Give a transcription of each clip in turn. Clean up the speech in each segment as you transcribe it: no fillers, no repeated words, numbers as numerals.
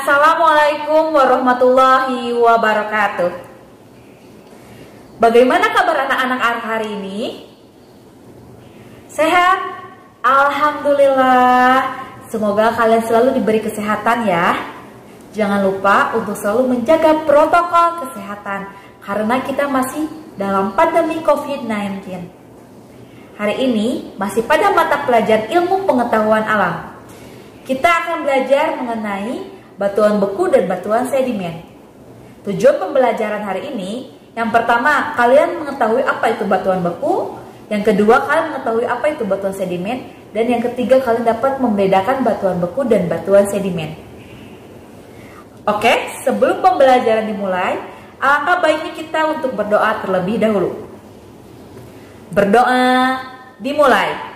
Assalamualaikum warahmatullahi wabarakatuh. Bagaimana kabar anak-anak hari ini? Sehat? Alhamdulillah. Semoga kalian selalu diberi kesehatan ya. Jangan lupa untuk selalu menjaga protokol kesehatan karena kita masih dalam pandemi COVID-19. Hari ini masih pada mata pelajaran ilmu pengetahuan alam. Kita akan belajar mengenai batuan beku dan batuan sedimen. Tujuan pembelajaran hari ini, yang pertama, kalian mengetahui apa itu batuan beku. Yang kedua, kalian mengetahui apa itu batuan sedimen. Dan yang ketiga, kalian dapat membedakan batuan beku dan batuan sedimen. Oke, sebelum pembelajaran dimulai, alangkah baiknya kita untuk berdoa terlebih dahulu. Berdoa dimulai.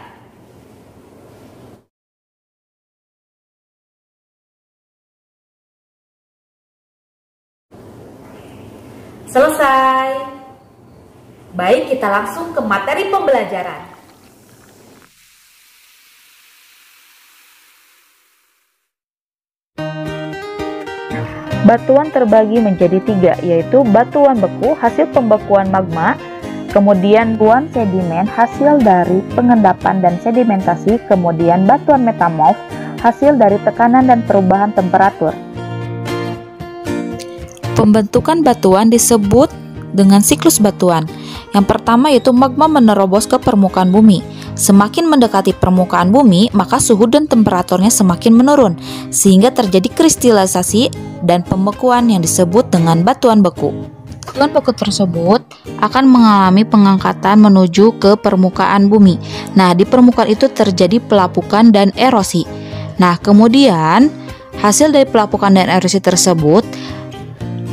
Selesai. Baik, kita langsung ke materi pembelajaran. Batuan terbagi menjadi tiga, yaitu batuan beku hasil pembekuan magma, kemudian batuan sedimen hasil dari pengendapan dan sedimentasi, kemudian batuan metamorf hasil dari tekanan dan perubahan temperatur. Pembentukan batuan disebut dengan siklus batuan. Yang pertama yaitu magma menerobos ke permukaan bumi. Semakin mendekati permukaan bumi, maka suhu dan temperaturnya semakin menurun, sehingga terjadi kristilisasi dan pembekuan yang disebut dengan batuan beku. Batuan beku tersebut akan mengalami pengangkatan menuju ke permukaan bumi. Nah, di permukaan itu terjadi pelapukan dan erosi. Nah, kemudian hasil dari pelapukan dan erosi tersebut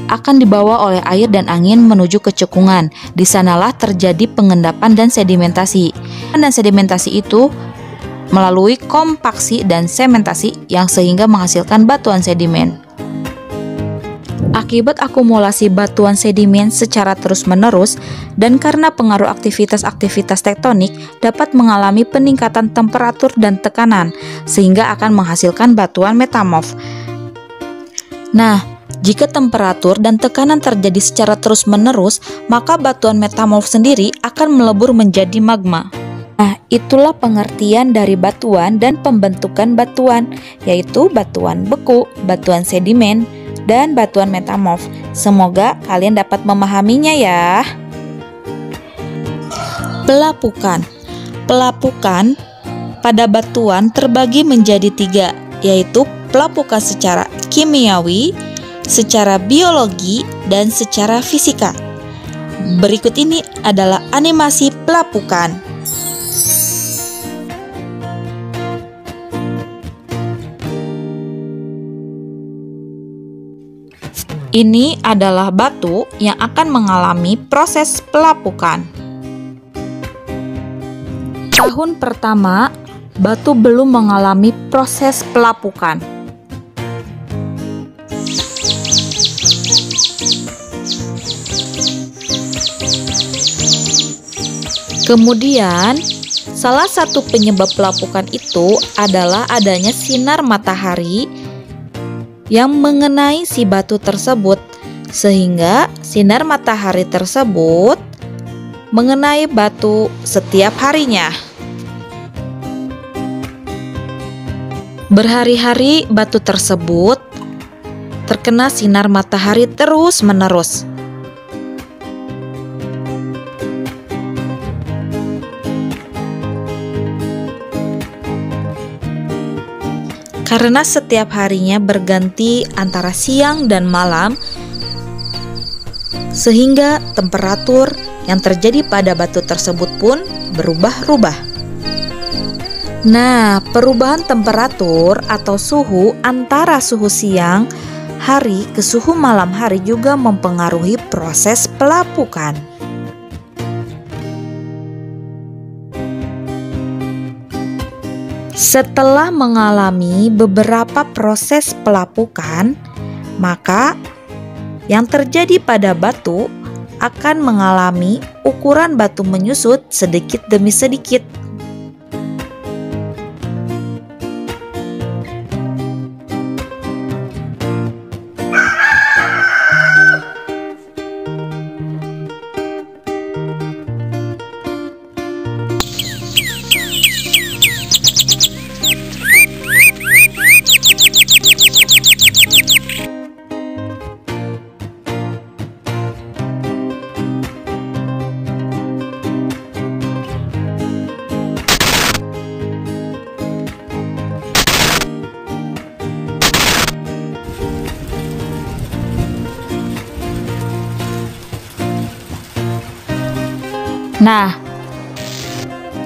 akan dibawa oleh air dan angin menuju ke cekungan. Di sanalah terjadi pengendapan dan sedimentasi. Dan sedimentasi itu melalui kompaksi dan sementasi yang sehingga menghasilkan batuan sedimen. Akibat akumulasi batuan sedimen secara terus-menerus dan karena pengaruh aktivitas-aktivitas tektonik dapat mengalami peningkatan temperatur dan tekanan sehingga akan menghasilkan batuan metamorf. Nah, jika temperatur dan tekanan terjadi secara terus-menerus, maka batuan metamorf sendiri akan melebur menjadi magma. Nah, itulah pengertian dari batuan dan pembentukan batuan, yaitu batuan beku, batuan sedimen, dan batuan metamorf. Semoga kalian dapat memahaminya ya. Pelapukan. Pelapukan pada batuan terbagi menjadi tiga, yaitu pelapukan secara kimiawi, secara biologi, dan secara fisika. Berikut ini adalah animasi pelapukan. Ini adalah batu yang akan mengalami proses pelapukan. Tahun pertama, batu belum mengalami proses pelapukan. Kemudian, salah satu penyebab pelapukan itu adalah adanya sinar matahari yang mengenai si batu tersebut, sehingga sinar matahari tersebut mengenai batu setiap harinya. Berhari-hari batu tersebut terkena sinar matahari terus-menerus. Karena setiap harinya berganti antara siang dan malam, sehingga temperatur yang terjadi pada batu tersebut pun berubah-ubah. Nah, perubahan temperatur atau suhu antara suhu siang hari ke suhu malam hari juga mempengaruhi proses pelapukan. Setelah mengalami beberapa proses pelapukan, maka yang terjadi pada batu akan mengalami ukuran batu menyusut sedikit demi sedikit. Nah,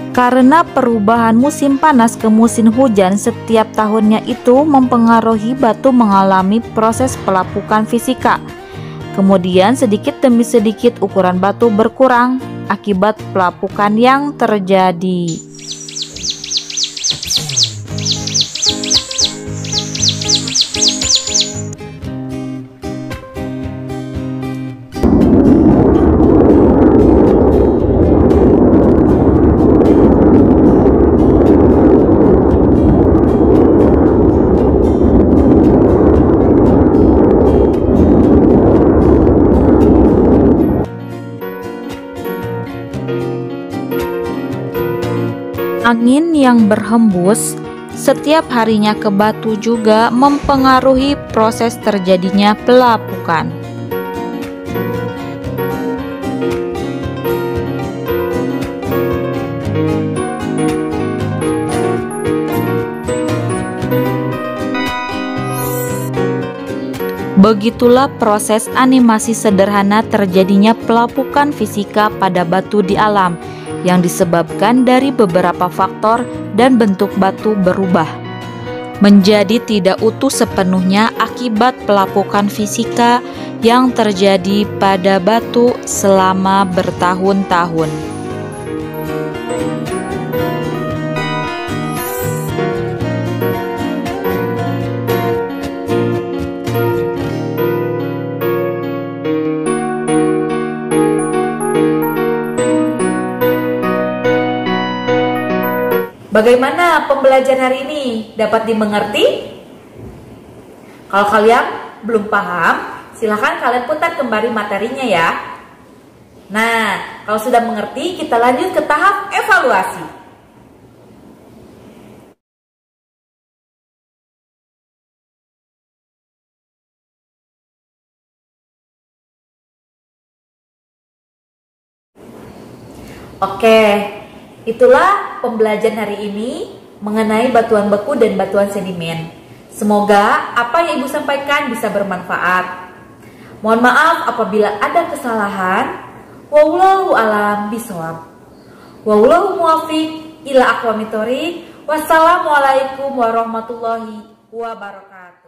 karena perubahan musim panas ke musim hujan setiap tahunnya itu mempengaruhi batu mengalami proses pelapukan fisika. Kemudian sedikit demi sedikit ukuran batu berkurang akibat pelapukan yang terjadi. Angin yang berhembus setiap harinya ke batu juga mempengaruhi proses terjadinya pelapukan. Begitulah proses animasi sederhana terjadinya pelapukan fisika pada batu di alam, yang disebabkan dari beberapa faktor dan bentuk batu berubah menjadi tidak utuh sepenuhnya akibat pelapukan fisika yang terjadi pada batu selama bertahun-tahun. Bagaimana pembelajaran hari ini? Dapat dimengerti? Kalau kalian belum paham, silahkan kalian putar kembali materinya ya. Nah, kalau sudah mengerti, kita lanjut ke tahap evaluasi. Oke. Itulah pembelajaran hari ini mengenai batuan beku dan batuan sedimen. Semoga apa yang Ibu sampaikan bisa bermanfaat. Mohon maaf apabila ada kesalahan. Wallahu a'lam bishawab. Wallahu muwaffiq ila aqwamit thoriq. Wassalamualaikum warahmatullahi wabarakatuh.